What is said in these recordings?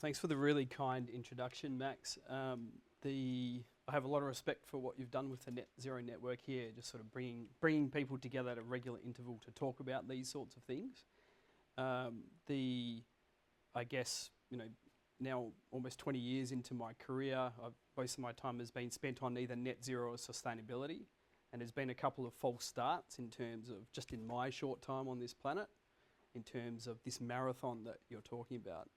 Thanks for the really kind introduction, Max. I have a lot of respect for what you've done with the Net Zero Network here, just sort of bringing people together at a regular interval to talk about these sorts of things. I guess, now almost 20 years into my career, most of my time has been spent on either net zero or sustainability, and there's been a couple of false starts in terms of just in my short time on this planet, in terms of this marathon that you're talking about.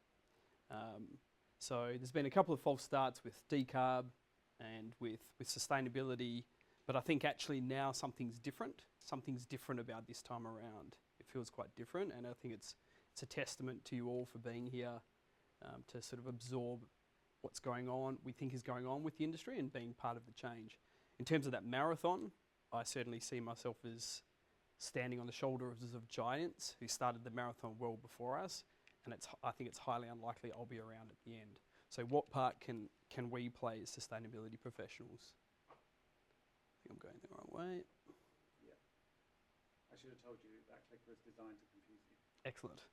So there's been a couple of false starts with decarb and with sustainability, but I think actually now something's different. Something's different about this time around. It feels quite different, and I think it's a testament to you all for being here to sort of absorb what's going on, we think is going on with the industry, and being part of the change. In terms of that marathon, I certainly see myself as standing on the shoulders of giants who started the marathon well before us, and I think it's highly unlikely I'll be around at the end. So what part can we play as sustainability professionals? I think I'm going the wrong way. Yeah. I should have told you that click was designed to confuse you. Excellent.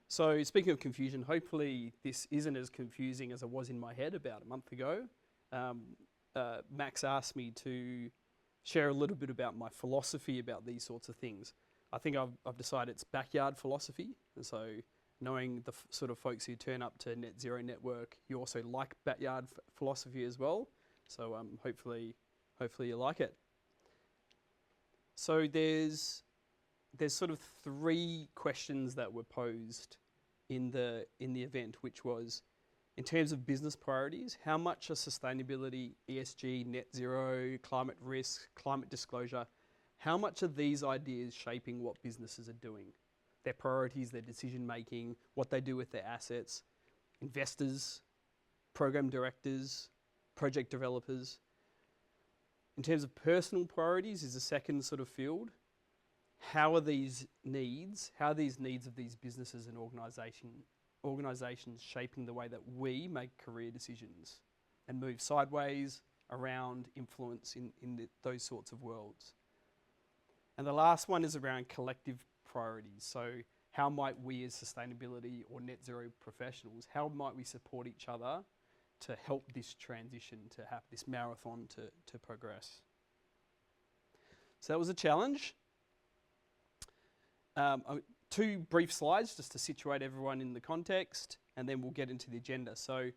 So speaking of confusion, hopefully this isn't as confusing as it was in my head about a month ago. Max asked me to share a little bit about my philosophy about these sorts of things. I think I've decided it's backyard philosophy, and so knowing the sort of folks who turn up to Net Zero Network, you also like backyard philosophy as well. So hopefully you like it. So there's sort of three questions that were posed in the event, which was, in terms of business priorities, how much are sustainability, ESG, net zero, climate risk, climate disclosure, how much are these ideas shaping what businesses are doing? Their priorities, their decision making, what they do with their assets, investors, program directors, project developers. In terms of personal priorities is the second sort of field. How are these needs of these businesses and organisations shaping the way that we make career decisions and move sideways, around, influence in those sorts of worlds? And the last one is around collective priorities. So how might we as sustainability or net zero professionals, how might we support each other to help this transition, to have this marathon to progress? So that was a challenge. Two brief slides just to situate everyone in the context, and then we'll get into the agenda. So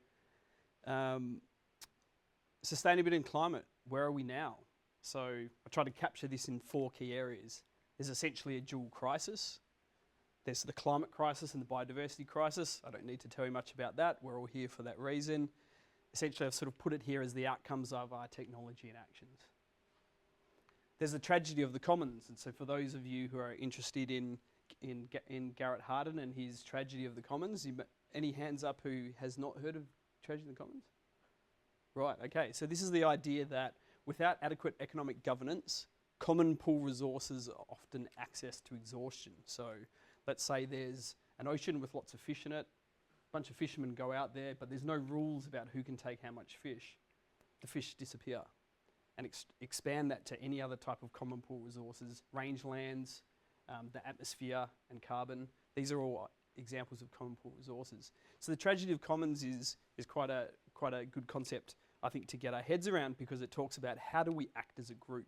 sustainability and climate, where are we now? So I try to capture this in 4 key areas. There's essentially a dual crisis. There's the climate crisis and the biodiversity crisis. I don't need to tell you much about that. We're all here for that reason. Essentially, I've sort of put it here as the outcomes of our technology and actions. There's the tragedy of the commons. And so for those of you who are interested in Garrett Hardin and his tragedy of the commons, any hands up who has not heard of tragedy of the commons? Right, okay. So this is the idea that without adequate economic governance, common pool resources are often accessed to exhaustion. So let's say there's an ocean with lots of fish in it, a bunch of fishermen go out there, but there's no rules about who can take how much fish. The fish disappear. And expand that to any other type of common pool resources, rangelands, the atmosphere and carbon. These are all examples of common pool resources. So the tragedy of commons is quite a good concept, I think, to get our heads around, because it talks about how do we act as a group?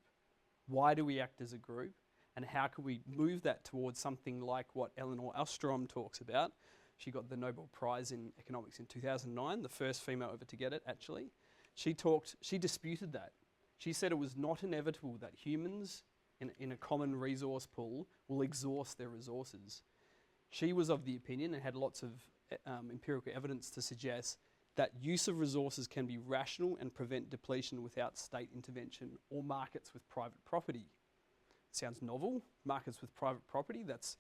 Why do we act as a group? And how can we move that towards something like what Elinor Ostrom talks about? She got the Nobel Prize in Economics in 2009, the first female ever to get it, actually. She disputed that. She said it was not inevitable that humans in a common resource pool will exhaust their resources. She was of the opinion, and had lots of empirical evidence to suggest, that use of resources can be rational and prevent depletion without state intervention or markets with private property. Sounds novel, markets with private property. That's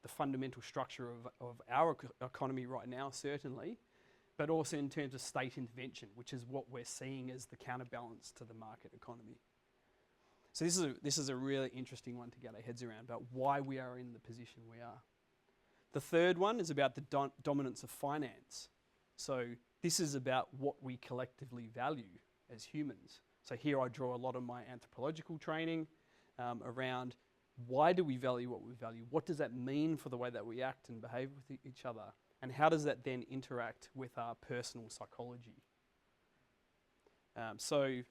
the fundamental structure of our economy right now, certainly, but also in terms of state intervention, which is what we're seeing as the counterbalance to the market economy. So this is a really interesting one to get our heads around, about why we are in the position we are. The third one is about the dominance of finance. So this is about what we collectively value as humans. So here I draw a lot of my anthropological training around why do we value what we value? What does that mean for the way that we act and behave with each other? And how does that then interact with our personal psychology? So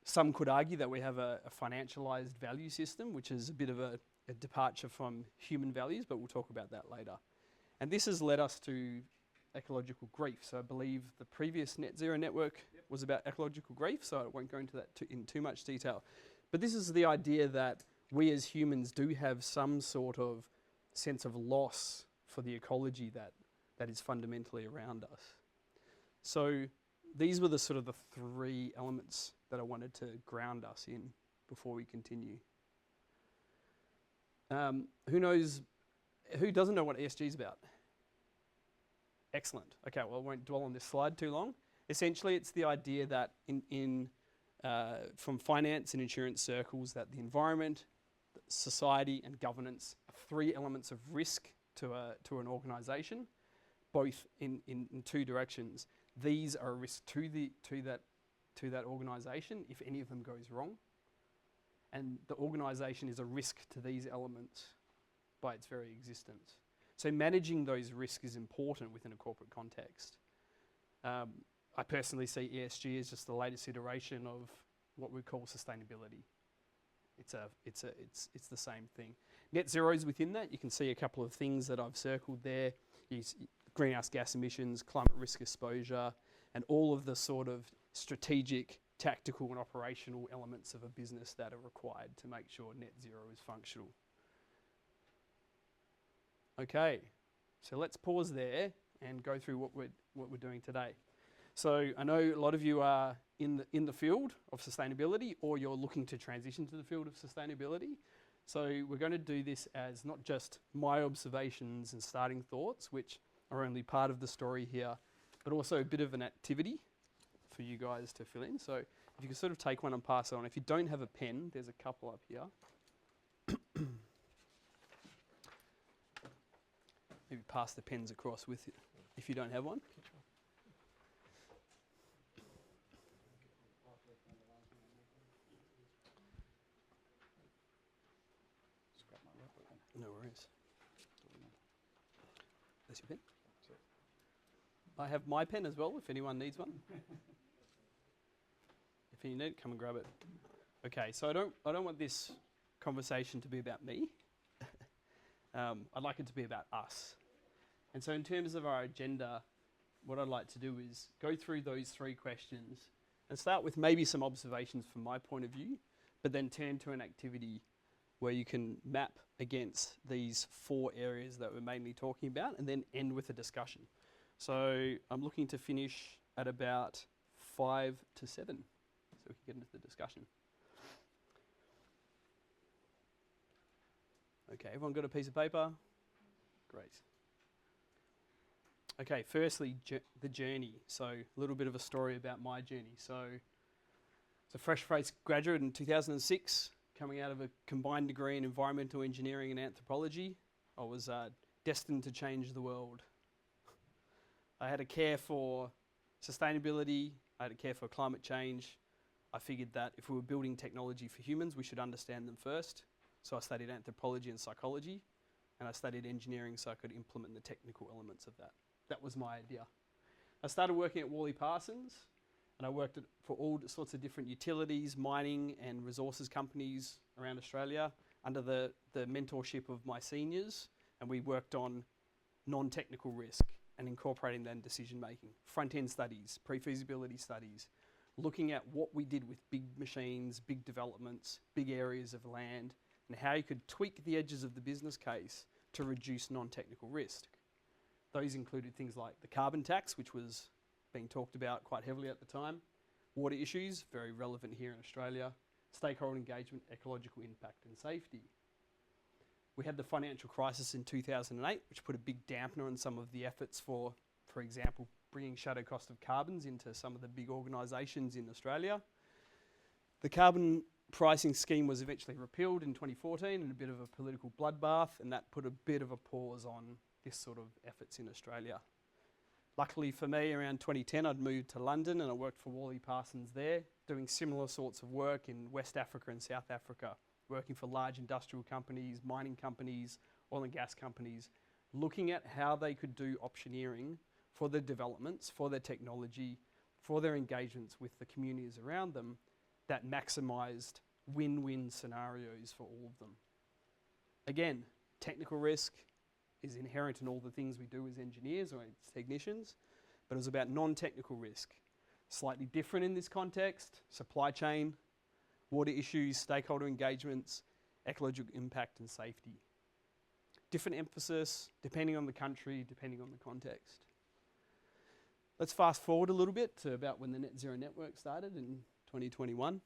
some could argue that we have a financialized value system, which is a bit of a departure from human values, but we'll talk about that later. And this has led us to ecological grief. So I believe the previous net zero network was about ecological grief, so I won't go into that in too much detail. But this is the idea that we as humans do have some sort of sense of loss for the ecology that is fundamentally around us. So these were the sort of the three elements that I wanted to ground us in before we continue. Who doesn't know what ESG is about? Excellent. Okay, well, I won't dwell on this slide too long. Essentially, it's the idea that from finance and insurance circles that the environment, society and governance are three elements of risk to an organisation, both in two directions. These are a risk to that organisation if any of them goes wrong, and the organisation is a risk to these elements by its very existence. So managing those risks is important within a corporate context. I personally see ESG as just the latest iteration of what we call sustainability. It's the same thing. Net zero is within that. You can see a couple of things that I've circled there. Greenhouse gas emissions, climate risk exposure, and all of the sort of strategic, tactical and operational elements of a business that are required to make sure net zero is functional. Okay, so let's pause there and go through what we're doing today. So I know a lot of you are in the field of sustainability, or you're looking to transition to the field of sustainability. So we're going to do this as not just my observations and starting thoughts, which are only part of the story here, but also a bit of an activity for you guys to fill in. So if you can sort of take one and pass it on. If you don't have a pen, there's a couple up here. Maybe pass the pens across with you if you don't have one. No worries. That's your pen? I have my pen as well if anyone needs one. If you need it, come and grab it. Okay, so I don't want this conversation to be about me. I'd like it to be about us. And so in terms of our agenda, what I'd like to do is go through those three questions and start with maybe some observations from my point of view, but then turn to an activity where you can map against these four areas that we're mainly talking about and then end with a discussion. So I'm looking to finish at about 5 to 7 so we can get into the discussion. Okay, everyone got a piece of paper? Great. Okay, firstly, the journey. So a little bit of a story about my journey. So as a fresh-faced graduate in 2006, coming out of a combined degree in environmental engineering and anthropology, I was destined to change the world. I had a care for sustainability, I had a care for climate change. I figured that if we were building technology for humans, we should understand them first. So I studied anthropology and psychology, and I studied engineering so I could implement the technical elements of that. That was my idea. I started working at Worley Parsons, and I worked for all sorts of different utilities, mining and resources companies around Australia under the mentorship of my seniors, and we worked on non-technical risk and incorporating that in decision making, front-end studies, pre-feasibility studies, looking at what we did with big machines, big developments, big areas of land, and how you could tweak the edges of the business case to reduce non-technical risk. Those included things like the carbon tax, which was being talked about quite heavily at the time, water issues, very relevant here in Australia, stakeholder engagement, ecological impact and safety. We had the financial crisis in 2008, which put a big dampener on some of the efforts for example, bringing shadow cost of carbons into some of the big organisations in Australia. The carbon pricing scheme was eventually repealed in 2014 in a bit of a political bloodbath, and that put a bit of a pause on this sort of efforts in Australia. Luckily for me, around 2010, I'd moved to London and I worked for Worley Parsons there, doing similar sorts of work in West Africa and South Africa, working for large industrial companies, mining companies, oil and gas companies, looking at how they could do optioneering for their developments, for their technology, for their engagements with the communities around them that maximised win-win scenarios for all of them. Again, technical risk is inherent in all the things we do as engineers or as technicians, but it was about non-technical risk. Slightly different in this context: supply chain, water issues, stakeholder engagements, ecological impact and safety. Different emphasis depending on the country, depending on the context. Let's fast forward a little bit to about when the Net Zero Network started in 2021.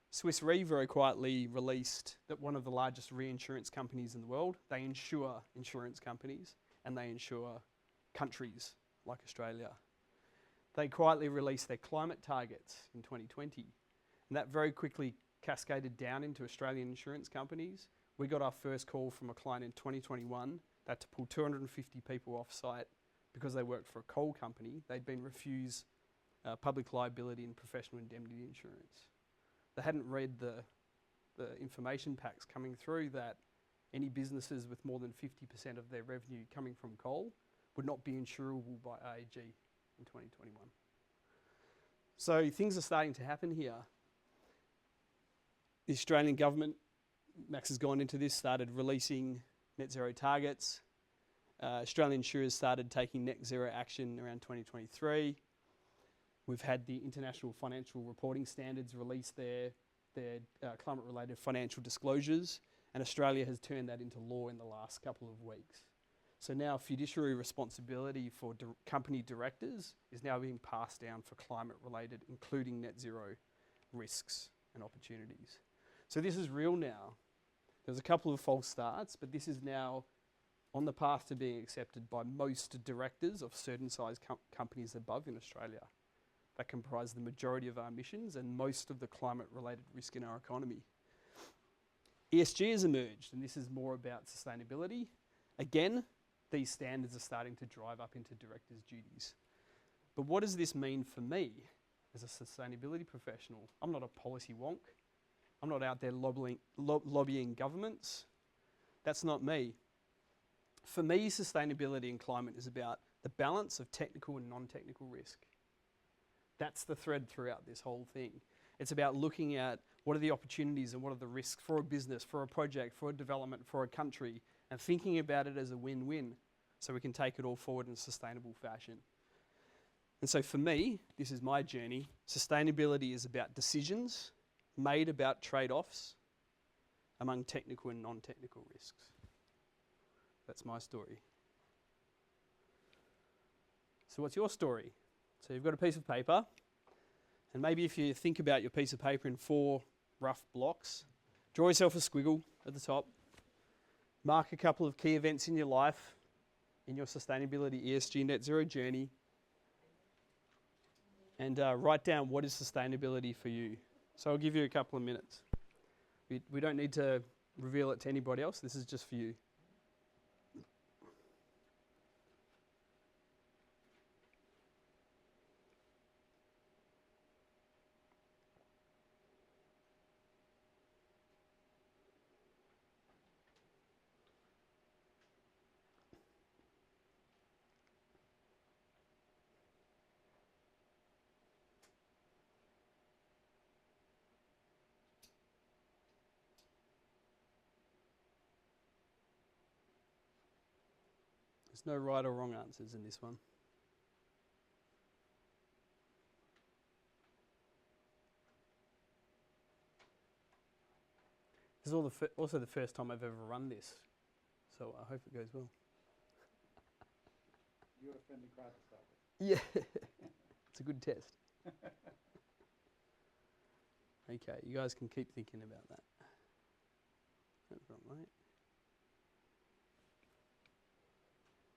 Swiss Re very quietly released that one of the largest reinsurance companies in the world, they insure insurance companies and they insure countries like Australia. They quietly released their climate targets in 2020, and that very quickly cascaded down into Australian insurance companies. We got our first call from a client in 2021 that to pull 250 people off site because they worked for a coal company. They'd been refused public liability and professional indemnity insurance. They hadn't read the information packs coming through that any businesses with more than 50% of their revenue coming from coal would not be insurable by AAG in 2021. So things are starting to happen here. The Australian government, Max has gone into this, started releasing net zero targets. Australian insurers started taking net zero action around 2023. We've had the International Financial Reporting Standards release their climate-related financial disclosures, and Australia has turned that into law in the last couple of weeks. So now fiduciary responsibility for company directors is now being passed down for climate-related, including net zero risks and opportunities. So this is real now. There's a couple of false starts, but this is now on the path to being accepted by most directors of certain size companies above in Australia that comprise the majority of our emissions and most of the climate-related risk in our economy. ESG has emerged, and this is more about sustainability. Again, these standards are starting to drive up into directors' duties. But what does this mean for me as a sustainability professional? I'm not a policy wonk. I'm not out there lobbying governments. That's not me. For me, sustainability and climate is about the balance of technical and non-technical risk. That's the thread throughout this whole thing. It's about looking at what are the opportunities and what are the risks for a business, for a project, for a development, for a country, and thinking about it as a win-win so we can take it all forward in a sustainable fashion. And so for me, this is my journey. Sustainability is about decisions made about trade-offs among technical and non-technical risks. That's my story. So what's your story? So you've got a piece of paper, and maybe if you think about your piece of paper in 4 rough blocks, draw yourself a squiggle at the top, mark a couple of key events in your life, in your sustainability ESG net zero journey, and write down what is sustainability for you. So I'll give you a couple of minutes. We don't need to reveal it to anybody else. This is just for you. There's no right or wrong answers in this one. This is also the first time I've ever run this, so I hope it goes well. You're a friendly crowd to start with. Yeah, it's a good test. Okay, you guys can keep thinking about that. That's wrong, right?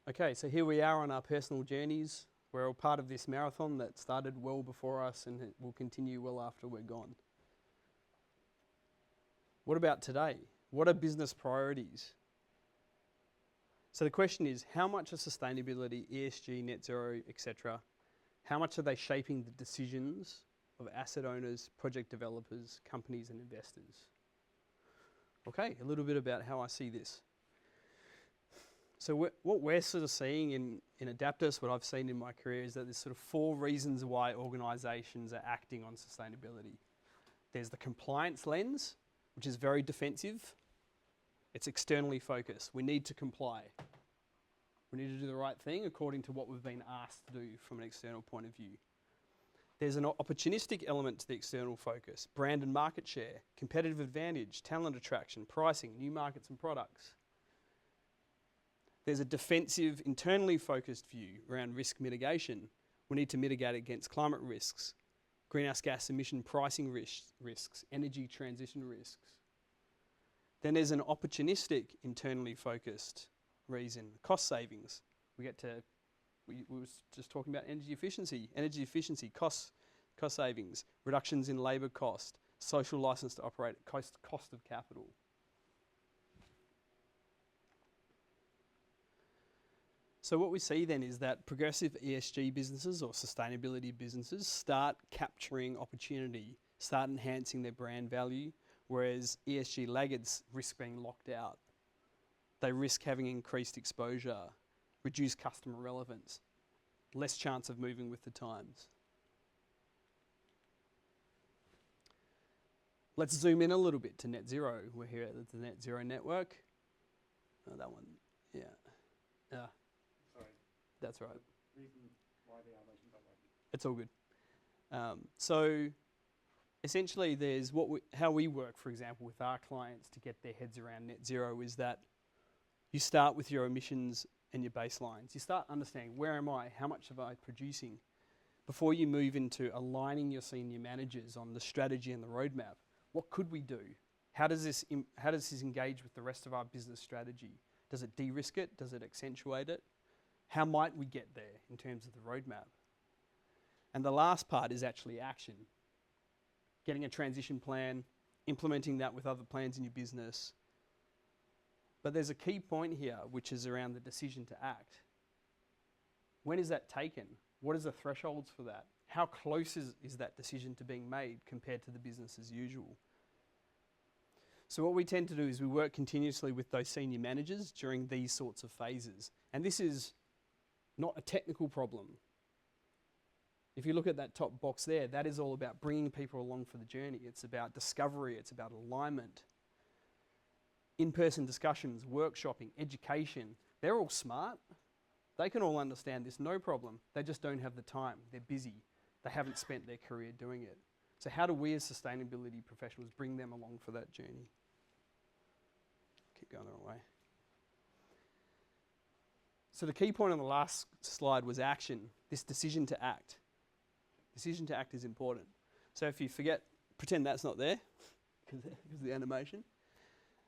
Okay, so here we are on our personal journeys. We're all part of this marathon that started well before us and it will continue well after we're gone. What about today? What are business priorities? So the question is, how much of sustainability, ESG, net zero, etc., how much are they shaping the decisions of asset owners, project developers, companies and investors? Okay, a little bit about how I see this. So what we're sort of seeing in Adaptus, what I've seen in my career, is that there's sort of 4 reasons why organisations are acting on sustainability. There's the compliance lens, which is very defensive. It's externally focused. We need to comply. We need to do the right thing according to what we've been asked to do from an external point of view. There's an opportunistic element to the external focus: brand and market share, competitive advantage, talent attraction, pricing, new markets and products. There's a defensive, internally focused view around risk mitigation. We need to mitigate against climate risks, greenhouse gas emission pricing risks, energy transition risks. Then there's an opportunistic, internally focused reason: cost savings. We were just talking about energy efficiency, cost savings, reductions in labour cost, social licence to operate, cost of capital. So what we see then is that progressive ESG businesses or sustainability businesses start capturing opportunity, start enhancing their brand value, whereas ESG laggards risk being locked out. They risk having increased exposure, reduced customer relevance, less chance of moving with the times. Let's zoom in a little bit to net zero. We're here at the net zero network. Oh, that one, yeah. Sorry. That's right. The reason why the animation's not working. It's all good. So essentially there's how we work, for example, with our clients to get their heads around net zero is that you start with your emissions and your baselines. You start understanding, where am I? How much am I producing? Before you move into aligning your senior managers on the strategy and the roadmap, what could we do? How does this engage with the rest of our business strategy? Does it de-risk it? Does it accentuate it? How might we get there in terms of the roadmap? And the last part is actually action. Getting a transition plan, implementing that with other plans in your business. But there's a key point here, which is around the decision to act. When is that taken? What is the thresholds for that? How close is that decision to being made compared to the business as usual? So what we tend to do is we work continuously with those senior managers during these sorts of phases. And this is not a technical problem. If you look at that top box there, that is all about bringing people along for the journey. It's about discovery, it's about alignment. In-person discussions, workshopping, education, they're all smart. They can all understand this, no problem. They just don't have the time. They're busy. They haven't spent their career doing it. So how do we as sustainability professionals bring them along for that journey? Keep going the wrong way. So the key point on the last slide was action, this decision to act. Decision to act is important. So if you forget, pretend that's not there, because of the animation.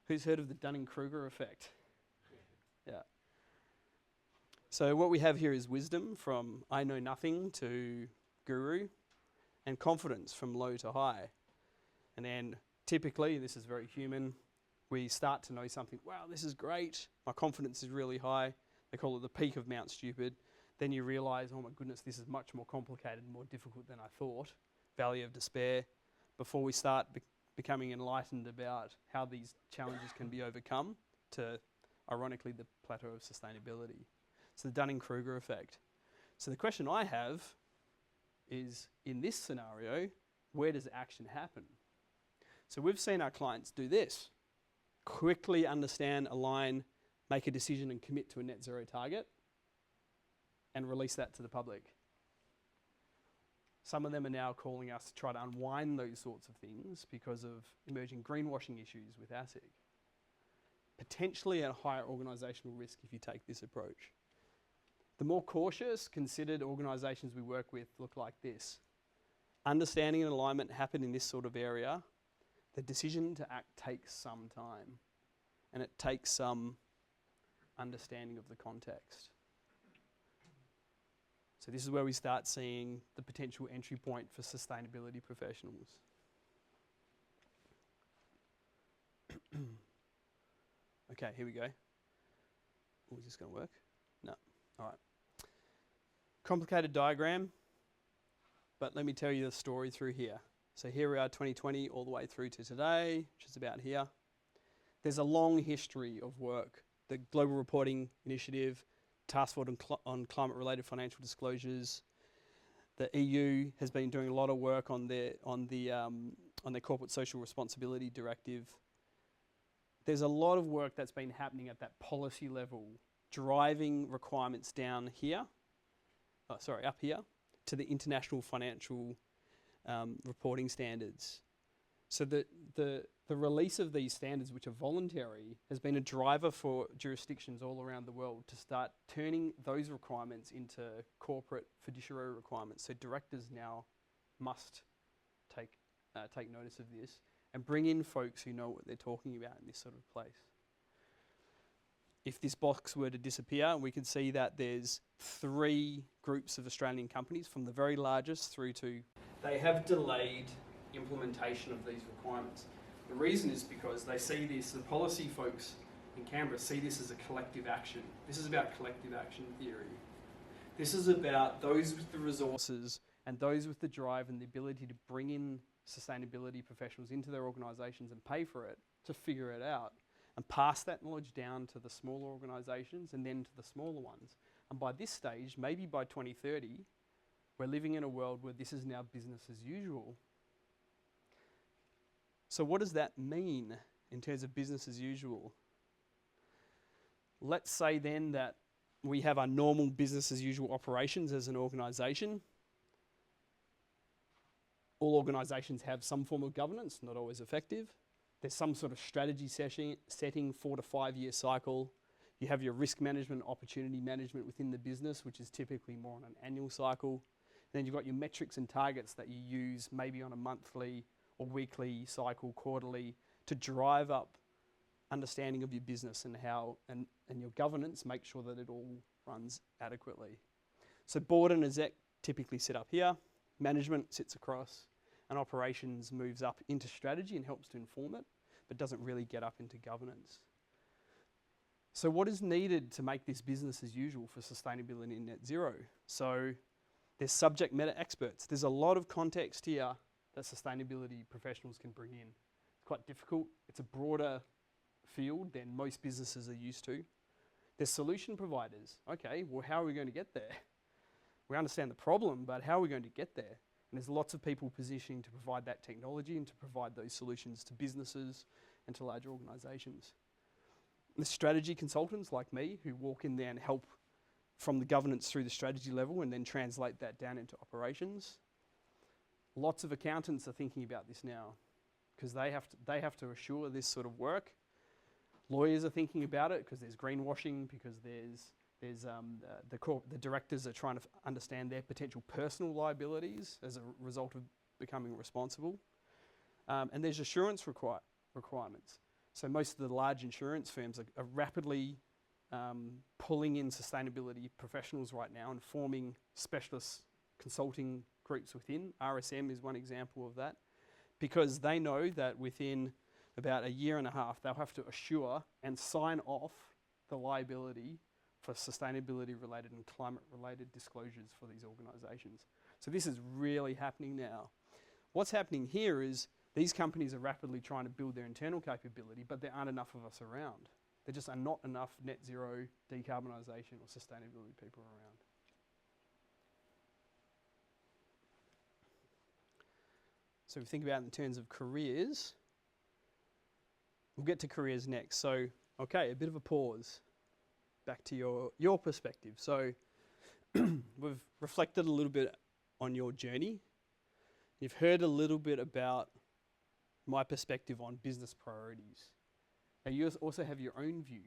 Who's heard of the Dunning-Kruger effect? Yeah. So what we have here is wisdom from I know nothing to guru, and confidence from low to high. And then typically, this is very human, we start to know something, wow, this is great, my confidence is really high. They call it the peak of Mount Stupid. Then you realise, oh my goodness, this is much more complicated and more difficult than I thought. Valley of despair. Before we start becoming enlightened about how these challenges can be overcome, to, ironically, the plateau of sustainability. So the Dunning-Kruger effect. So the question I have is, in this scenario, where does action happen? So we've seen our clients do this. Quickly understand, align, make a decision and commit to a net zero target, and release that to the public. Some of them are now calling us to try to unwind those sorts of things because of emerging greenwashing issues with ASIC. Potentially a higher organisational risk if you take this approach. The more cautious, considered organisations we work with look like this. Understanding and alignment happen in this sort of area. The decision to act takes some time, and it takes some understanding of the context. So this is where we start seeing the potential entry point for sustainability professionals. Okay, here we go. Oh, is this going to work? No. All right. Complicated diagram, but let me tell you the story through here. So here we are, 2020, all the way through to today, which is about here. There's a long history of work the Global Reporting Initiative, Task Force on Climate-Related Financial Disclosures. The EU has been doing a lot of work on their Corporate Social Responsibility Directive. There's a lot of work that's been happening at that policy level, driving requirements down here, up here, to the international financial reporting standards. So the release of these standards, which are voluntary, has been a driver for jurisdictions all around the world to start turning those requirements into corporate fiduciary requirements. So directors now must take notice of this and bring in folks who know what they're talking about in this sort of place. If this box were to disappear, we could see that there's 3 groups of Australian companies, from the very largest through to... They have delayed implementation of these requirements. The reason is because they see this, the policy folks in Canberra see this as a collective action. This is about collective action theory. This is about those with the resources and those with the drive and the ability to bring in sustainability professionals into their organisations and pay for it, to figure it out and pass that knowledge down to the smaller organisations and then to the smaller ones. And by this stage, maybe by 2030, we're living in a world where this is now business as usual. So what does that mean in terms of business as usual? Let's say then that we have our normal business as usual operations as an organisation. All organisations have some form of governance, not always effective. There's some sort of strategy setting, 4 to 5 year cycle. You have your risk management, opportunity management within the business, which is typically more on an annual cycle. And then you've got your metrics and targets that you use maybe on a monthly or weekly cycle, quarterly, to drive up understanding of your business and how, and your governance, make sure that it all runs adequately. So board and exec typically sit up here, management sits across, and operations moves up into strategy and helps to inform it, but doesn't really get up into governance. So what is needed to make this business as usual for sustainability and net zero? So there's subject matter experts. There's a lot of context here that sustainability professionals can bring in. It's quite difficult. It's a broader field than most businesses are used to. There's solution providers. Okay, well, how are we going to get there? We understand the problem, but how are we going to get there? And there's lots of people positioning to provide that technology and to provide those solutions to businesses and to large organisations. There's strategy consultants like me who walk in there and help from the governance through the strategy level and then translate that down into operations. Lots of accountants are thinking about this now because they have to assure this sort of work. Lawyers are thinking about it because there's greenwashing, because the directors are trying to understand their potential personal liabilities as a result of becoming responsible. And there's assurance requirements. So most of the large insurance firms are rapidly pulling in sustainability professionals right now and forming specialist consulting groups within. RSM is one example of that, because they know that within about a year and a half, they'll have to assure and sign off the liability for sustainability-related and climate-related disclosures for these organisations. So this is really happening now. What's happening here is these companies are rapidly trying to build their internal capability, but there aren't enough of us around. There just are not enough net zero, decarbonisation or sustainability people around. So if we think about it in terms of careers, we'll get to careers next. So, okay, a bit of a pause. Back to your perspective. So we've reflected a little bit on your journey. You've heard a little bit about my perspective on business priorities. Now you also have your own view,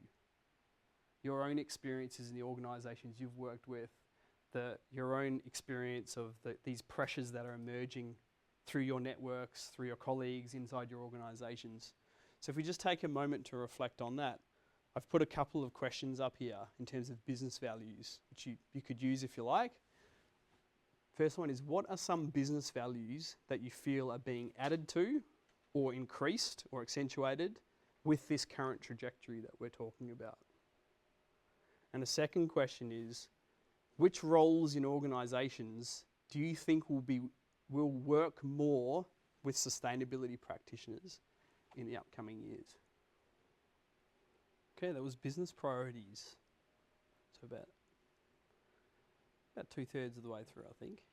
your own experiences in the organisations you've worked with, your own experience of these pressures that are emerging through your networks, through your colleagues inside your organisations. So if we just take a moment to reflect on that, I've put a couple of questions up here in terms of business values, which you could use if you like. First one is, what are some business values that you feel are being added to or increased or accentuated with this current trajectory that we're talking about? And the second question is, which roles in organisations do you think will work more with sustainability practitioners in the upcoming years? Okay, that was business priorities. So about 2/3 of the way through, I think.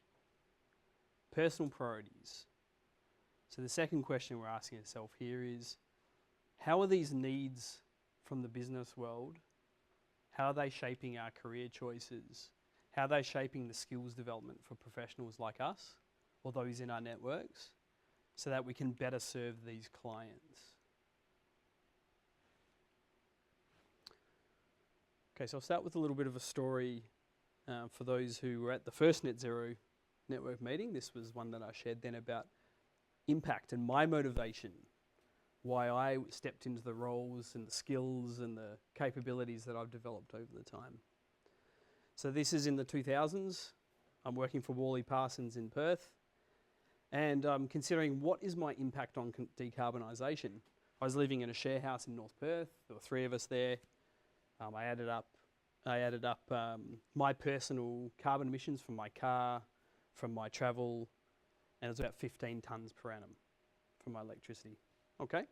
Personal priorities. So the second question we're asking ourselves here is, how are these needs from the business world, how are they shaping our career choices? How are they shaping the skills development for professionals like us or those in our networks so that we can better serve these clients? Okay, so I'll start with a little bit of a story for those who were at the first Net Zero network meeting. This was one that I shared then about impact and my motivation, why I stepped into the roles and the skills and the capabilities that I've developed over the time. So this is in the 2000s. I'm working for Worley Parsons in Perth, and I'm considering what is my impact on decarbonisation. I was living in a share house in North Perth. There were 3 of us there. I added up my personal carbon emissions from my car, from my travel, and it was about 15 tonnes per annum from my electricity. Okay,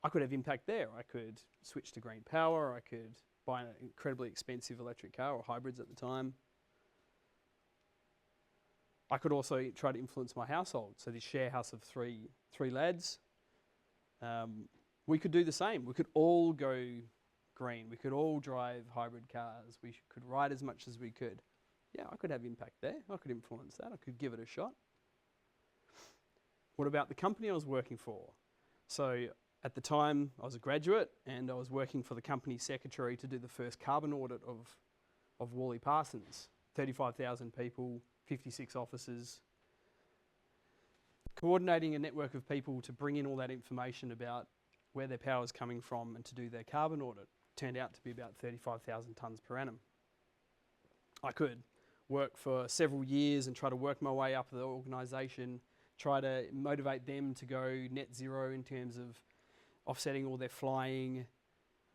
I could have impact there. I could switch to green power. I could buy an incredibly expensive electric car, or hybrids at the time. I could also try to influence my household. So this share house of three lads, we could do the same. We could all go green. We could all drive hybrid cars. We could ride as much as we could. Yeah, I could have impact there. I could influence that. I could give it a shot. What about the company I was working for? So at the time, I was a graduate and I was working for the company secretary to do the first carbon audit of Worley Parsons. 35,000 people, 56 offices. Coordinating a network of people to bring in all that information about where their power is coming from and to do their carbon audit turned out to be about 35,000 tonnes per annum. I could work for several years and try to work my way up the organisation, try to motivate them to go net zero in terms of offsetting all their flying,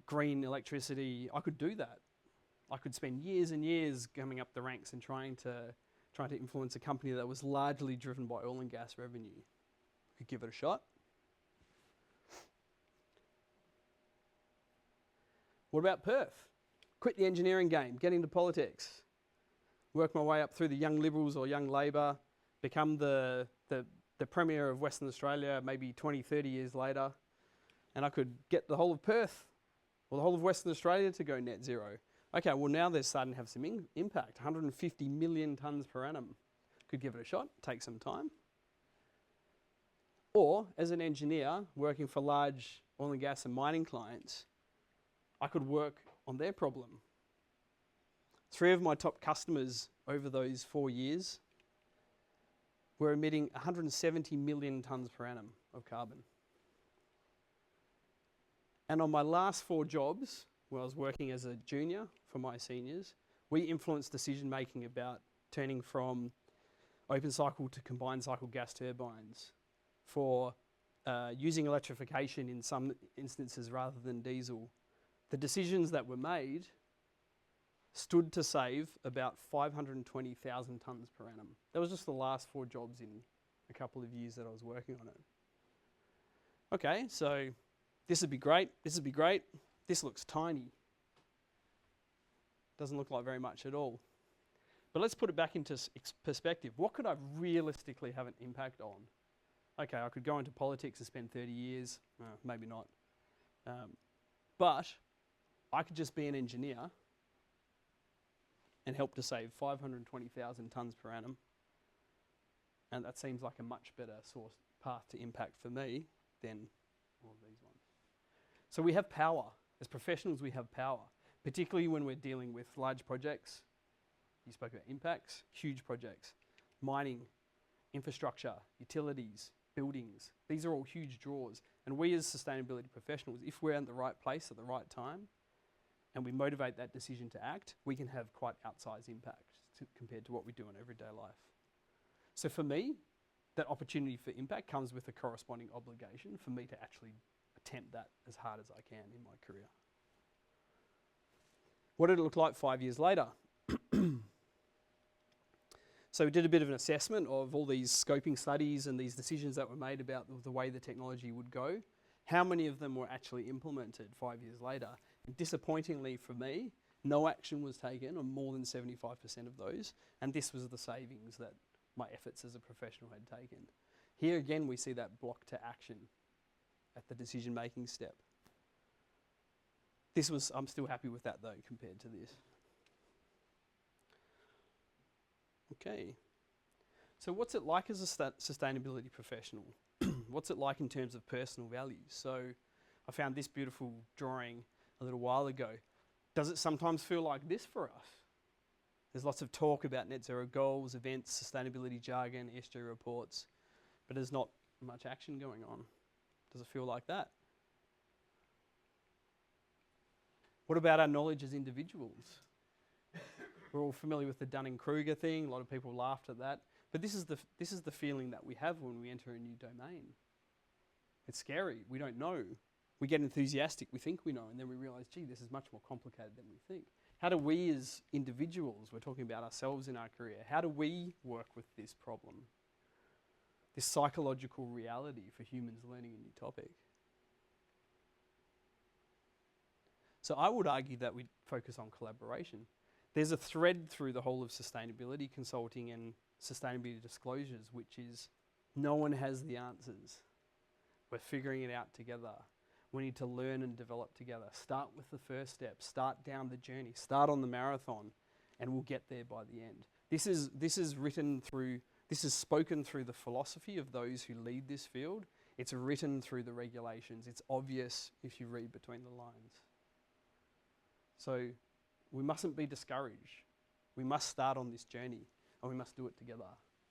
green electricity. I could do that. I could spend years and years coming up the ranks and trying to influence a company that was largely driven by oil and gas revenue. I could give it a shot. What about Perth? Quit the engineering game, get into politics. Work my way up through the Young Liberals or Young Labor, become the Premier of Western Australia maybe 20, 30 years later, and I could get the whole of Perth or the whole of Western Australia to go net zero. Okay, well now they're starting to have some impact, 150 million tonnes per annum. Could give it a shot, take some time. Or as an engineer working for large oil and gas and mining clients, I could work on their problem. 3 of my top customers over those 4 years were emitting 170 million tonnes per annum of carbon. And on my last 4 jobs, when I was working as a junior for my seniors, we influenced decision making about turning from open cycle to combined cycle gas turbines, for using electrification in some instances rather than diesel. The decisions that were made stood to save about 520,000 tonnes per annum. That was just the last 4 jobs in a couple of years that I was working on it. Okay, so this would be great, this would be great. This looks tiny. Doesn't look like very much at all. But let's put it back into perspective. What could I realistically have an impact on? Okay, I could go into politics and spend 30 years, maybe not. But I could just be an engineer and help to save 520,000 tonnes per annum. And that seems like a much better path to impact for me than all of these ones. So we have power. As professionals, we have power, particularly when we're dealing with large projects. You spoke about impacts, huge projects, mining, infrastructure, utilities, buildings. These are all huge draws. And we as sustainability professionals, if we're in the right place at the right time, and we motivate that decision to act, we can have quite outsized impact compared to what we do in everyday life. So for me, that opportunity for impact comes with a corresponding obligation for me to actually attempt that as hard as I can in my career. What did it look like 5 years later? So we did a bit of an assessment of all these scoping studies and these decisions that were made about the way the technology would go. How many of them were actually implemented 5 years later? Disappointingly for me, no action was taken on more than 75% of those, and this was the savings that my efforts as a professional had taken. Here again, we see that block to action at the decision-making step. I'm still happy with that though, compared to this. Okay. So what's it like as a sustainability professional? What's it like in terms of personal values? So I found this beautiful drawing a little while ago. Does it sometimes feel like this for us? There's lots of talk about net zero goals, events, sustainability jargon, ESG reports, but there's not much action going on. Does it feel like that? What about our knowledge as individuals? We're all familiar with the Dunning-Kruger thing. A lot of people laughed at that. But this is the feeling that we have when we enter a new domain. It's scary. We don't know. We get enthusiastic. We think we know. And then we realise, gee, this is much more complicated than we think. How do we as individuals, we're talking about ourselves in our career, how do we work with this problem? This psychological reality for humans learning a new topic. So I would argue that we focus on collaboration. There's a thread through the whole of sustainability consulting and sustainability disclosures, which is no one has the answers. We're figuring it out together. We need to learn and develop together. Start with the first step. Start down the journey. Start on the marathon, and we'll get there by the end. This is spoken through the philosophy of those who lead this field. It's written through the regulations. It's obvious if you read between the lines. So we mustn't be discouraged. We must start on this journey, and we must do it together.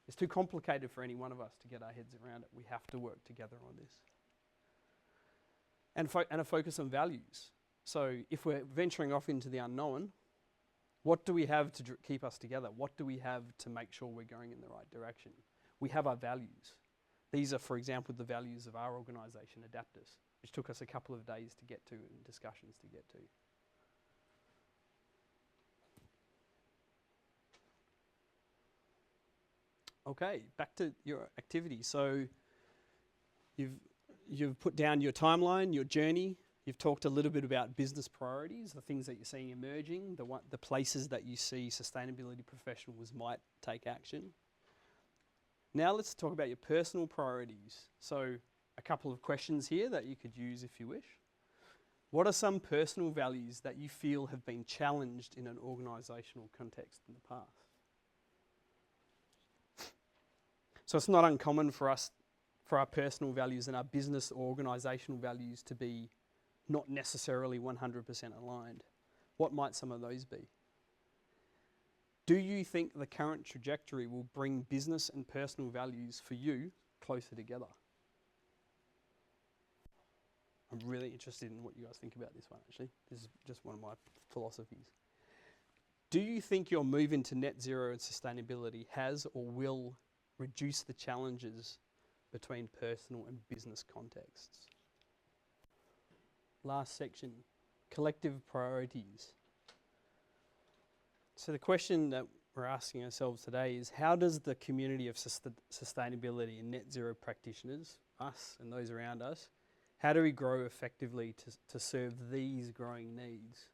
It's too complicated for any one of us to get our heads around it. We have to work together on this. And a focus on values. So if we're venturing off into the unknown, what do we have to keep us together? What do we have to make sure we're going in the right direction? We have our values. These are, for example, the values of our organisation, Adaptus, which took us a couple of days to get to and discussions to get to. Okay, back to your activity. So you've put down your timeline, your journey. You've talked a little bit about business priorities, the things that you're seeing emerging, the places that you see sustainability professionals might take action. Now let's talk about your personal priorities. So a couple of questions here that you could use if you wish. What are some personal values that you feel have been challenged in an organisational context in the past? So it's not uncommon for us, for our personal values and our business or organisational values to be not necessarily 100% aligned. What might some of those be? Do you think the current trajectory will bring business and personal values for you closer together? I'm really interested in what you guys think about this one, actually. This is just one of my philosophies. Do you think your move into net zero and sustainability has or will reduce the challenges between personal and business contexts? Last section, collective priorities. So the question that we're asking ourselves today is, how does the community of sustainability and net zero practitioners, us and those around us, how do we grow effectively to serve these growing needs?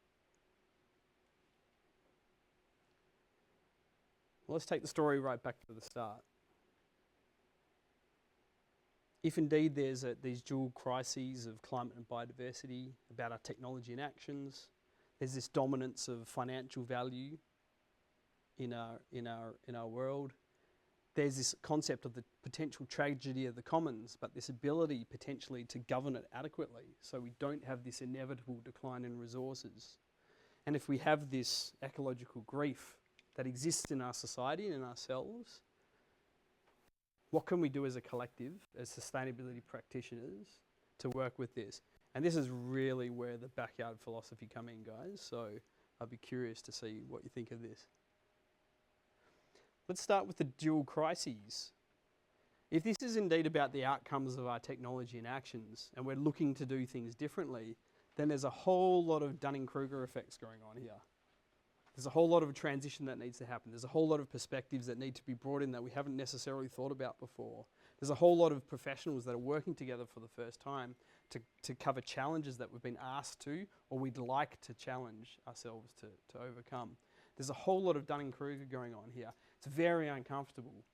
Well, let's take the story right back to the start. If indeed there's these dual crises of climate and biodiversity, about our technology and actions, there's this dominance of financial value in our world. There's this concept of the potential tragedy of the commons, but this ability potentially to govern it adequately, so we don't have this inevitable decline in resources. And if we have this ecological grief that exists in our society and in ourselves, what can we do as a collective, as sustainability practitioners, to work with this? And this is really where the backyard philosophy come in, guys. So I'd be curious to see what you think of this. Let's start with the dual crises. If this is indeed about the outcomes of our technology and actions, and we're looking to do things differently, then there's a whole lot of Dunning-Kruger effects going on here. There's a whole lot of transition that needs to happen. There's a whole lot of perspectives that need to be brought in that we haven't necessarily thought about before. There's a whole lot of professionals that are working together for the first time to cover challenges that we've been asked to, or we'd like to challenge ourselves to overcome. There's a whole lot of Dunning-Kruger going on here. It's very uncomfortable.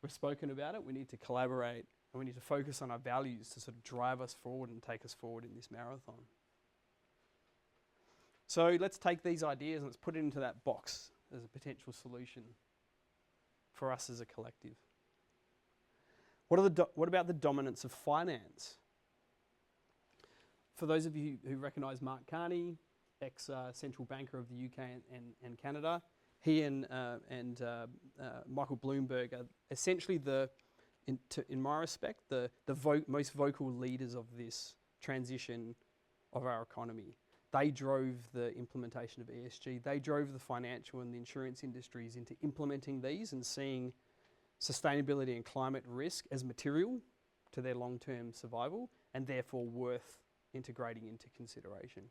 We've spoken about it. We need to collaborate, and we need to focus on our values to sort of drive us forward and take us forward in this marathon. So let's take these ideas and let's put it into that box as a potential solution for us as a collective. What about the dominance of finance? For those of you who recognise Mark Carney, ex-central banker of the UK and Canada, he and Michael Bloomberg are essentially in my respect, the most vocal leaders of this transition of our economy. They drove the implementation of ESG. They drove the financial and the insurance industries into implementing these and seeing sustainability and climate risk as material to their long-term survival and therefore worth integrating into consideration.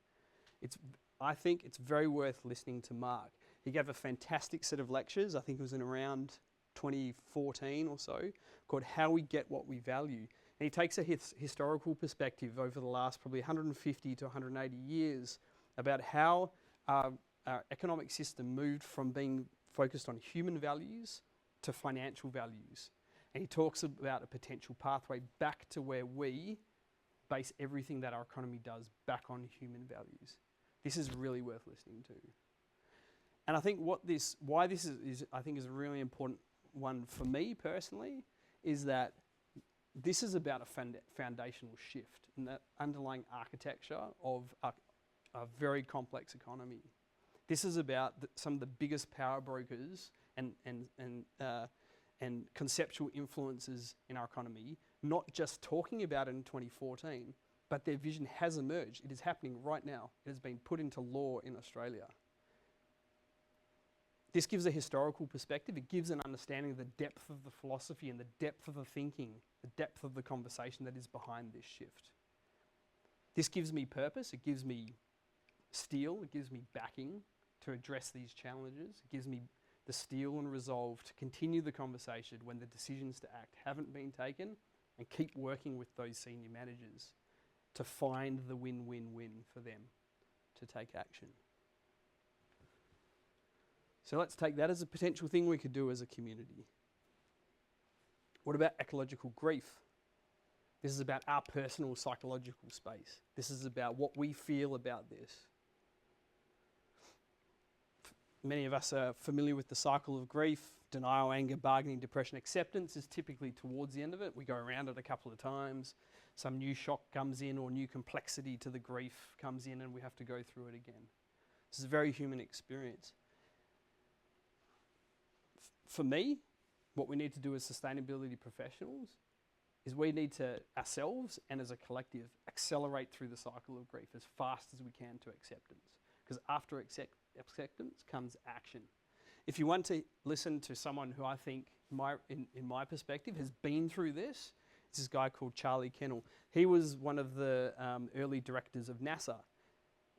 I think it's very worth listening to Mark. He gave a fantastic set of lectures, I think it was in around 2014 or so, called How We Get What We Value. And he takes a historical perspective over the last probably 150 to 180 years about how our economic system moved from being focused on human values to financial values. And he talks about a potential pathway back to where we base everything that our economy does back on human values. This is really worth listening to. And I think why this is I think is a really important one for me personally, is that this is about a foundational shift in that underlying architecture of a very complex economy. This is about some of the biggest power brokers and conceptual influences in our economy, not just talking about it in 2014, but their vision has emerged. It is happening right now. It has been put into law in Australia. This gives a historical perspective. It gives an understanding of the depth of the philosophy and the depth of the thinking, the depth of the conversation that is behind this shift. This gives me purpose. It gives me steel. It gives me backing to address these challenges. It gives me the steel and resolve to continue the conversation when the decisions to act haven't been taken, and keep working with those senior managers to find the win-win-win for them to take action. So let's take that as a potential thing we could do as a community. What about ecological grief? This is about our personal psychological space. This is about what we feel about this. Many of us are familiar with the cycle of grief. Denial, anger, bargaining, depression, acceptance is typically towards the end of it. We go around it a couple of times. Some new shock comes in or new complexity to the grief comes in and we have to go through it again. This is a very human experience. For me, what we need to do as sustainability professionals is we need to, ourselves and as a collective, accelerate through the cycle of grief as fast as we can to acceptance. Because after acceptance comes action. If you want to listen to someone who I think, in my perspective, has been through this, it's this guy called Charlie Kennel. He was one of the early directors of NASA.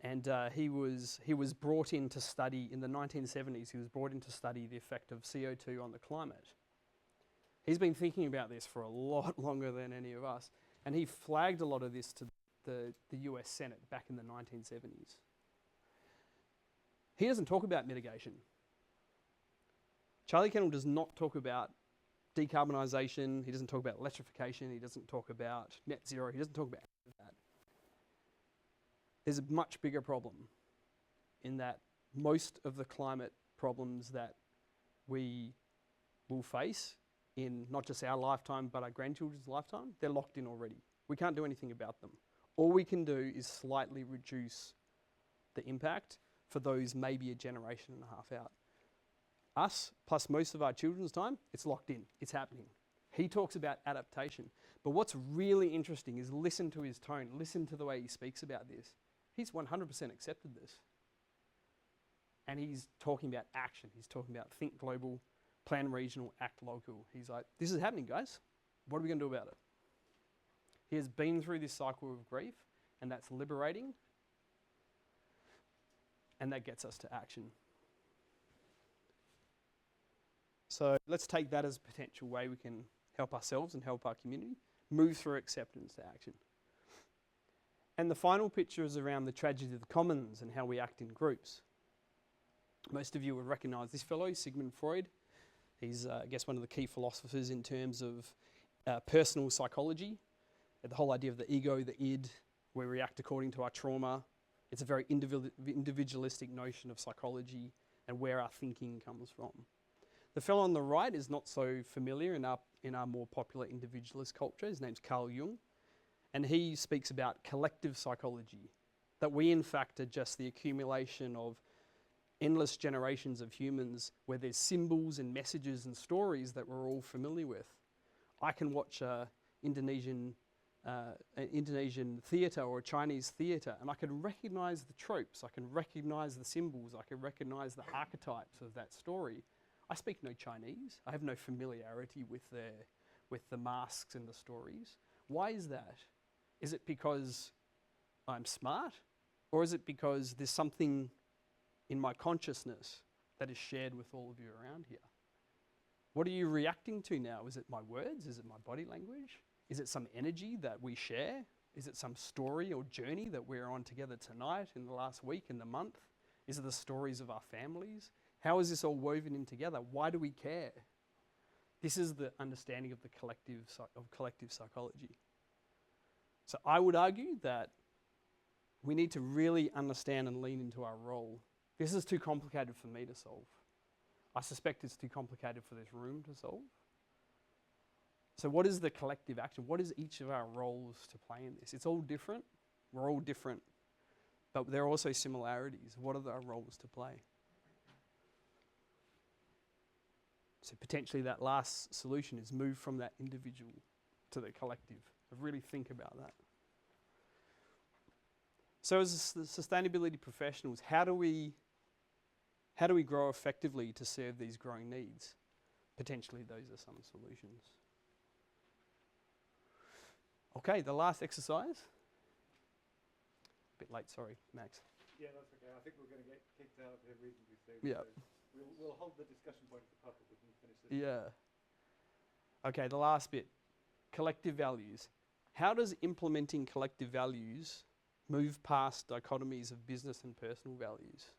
And he was brought in to study, in the 1970s, he was brought in to study the effect of CO2 on the climate. He's been thinking about this for a lot longer than any of us. And he flagged a lot of this to the US Senate back in the 1970s. He doesn't talk about mitigation. Charlie Kennel does not talk about decarbonisation. He doesn't talk about electrification. He doesn't talk about net zero. He doesn't talk about any of that. There's a much bigger problem in that most of the climate problems that we will face in not just our lifetime, but our grandchildren's lifetime, they're locked in already. We can't do anything about them. All we can do is slightly reduce the impact for those maybe a generation and a half out. Us, plus most of our children's time, it's locked in, it's happening. He talks about adaptation. But what's really interesting is listen to his tone, listen to the way he speaks about this. He's 100% accepted this. And he's talking about action. He's talking about think global, plan regional, act local. He's like, this is happening, guys. What are we going to do about it? He has been through this cycle of grief, and that's liberating. And that gets us to action. So let's take that as a potential way we can help ourselves and help our community move through acceptance to action. And the final picture is around the tragedy of the commons and how we act in groups. Most of you would recognise this fellow, Sigmund Freud. He's, I guess, one of the key philosophers in terms of personal psychology. The whole idea of the ego, the id, where we react according to our trauma. It's a very individualistic notion of psychology and where our thinking comes from. The fellow on the right is not so familiar in our more popular individualist culture. His name's Carl Jung. And he speaks about collective psychology, that we in fact are just the accumulation of endless generations of humans where there's symbols and messages and stories that we're all familiar with. I can watch Indonesian theatre or a Chinese theatre and I can recognise the tropes, I can recognise the symbols, I can recognise the archetypes of that story. I speak no Chinese. I have no familiarity with the masks and the stories. Why is that? Is it because I'm smart? Or is it because there's something in my consciousness that is shared with all of you around here? What are you reacting to now? Is it my words? Is it my body language? Is it some energy that we share? Is it some story or journey that we're on together tonight, in the last week, in the month? Is it the stories of our families? How is this all woven in together? Why do we care? This is the understanding of the collective psychology. So I would argue that we need to really understand and lean into our role. This is too complicated for me to solve. I suspect it's too complicated for this room to solve. So what is the collective action? What is each of our roles to play in this? It's all different. We're all different. But there are also similarities. What are our roles to play? So potentially that last solution is move from that individual to the collective. Really think about that. So as sustainability professionals, how do we grow effectively to serve these growing needs? Potentially those are some solutions. Okay, the last exercise. A bit late, sorry, Max. Yeah, that's okay. I think we're going to get kicked out of here reasonably soon. Yeah. So we'll hold the discussion point at the pub, but we can finish this. Yeah. Okay, the last bit. Collective values. How does implementing collective values move past dichotomies of business and personal values?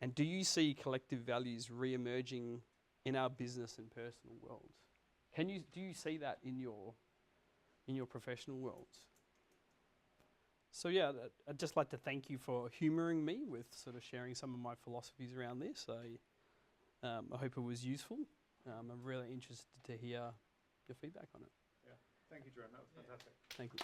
And do you see collective values re-emerging in our business and personal worlds? Do you see that in your professional worlds? So yeah, I'd just like to thank you for humouring me with sort of sharing some of my philosophies around this. I hope it was useful. I'm really interested to hear your feedback on it. Yeah, thank you, Jerome. That was fantastic. Thank you.